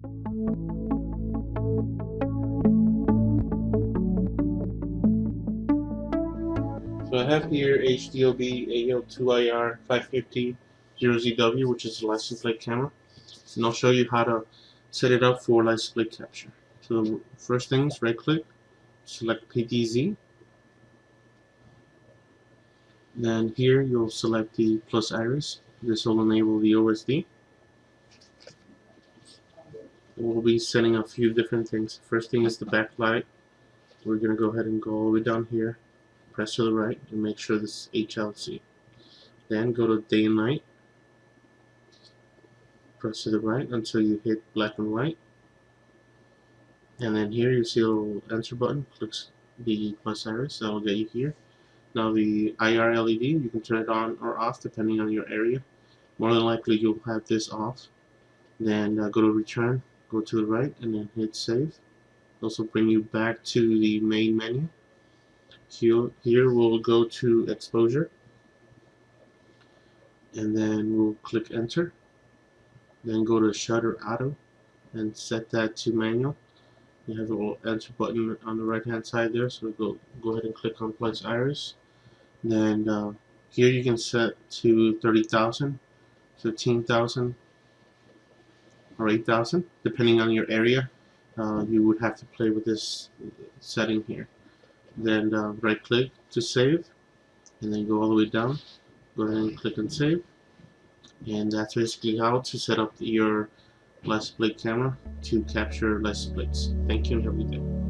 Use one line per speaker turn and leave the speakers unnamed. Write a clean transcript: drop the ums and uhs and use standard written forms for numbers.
So I have here HDOB-AL2IR550ZW, which is a license plate camera, and I'll show you how to set it up for license plate capture. So the first thing is right click, select PTZ, then here you'll select the plus iris. This will enable the OSD. We'll be setting a few different things. First thing is the backlight. We're going to go ahead and go all the way down here, press to the right, and make sure this is HLC. Then go to day and night, press to the right until you hit black and white, and then here you see a little answer button. Click the plus iris, that will get you here. Now the IR LED, you can turn it on or off depending on your area. More than likely you'll have this off. Then go to return, go to the right, and then hit save. Also bring you back to the main menu. Here we'll go to exposure, and then we'll click enter. Then go to shutter auto and set that to manual. You have a little enter button on the right hand side there, so go ahead and click on plus iris. Then here you can set to 30,000, 15,000, or 8,000 depending on your area. You would have to play with this setting here. Then right click to save, and then go all the way down. Go ahead and click on save, and that's basically how to set up your license plate camera to capture license plates. Thank you and have a good day.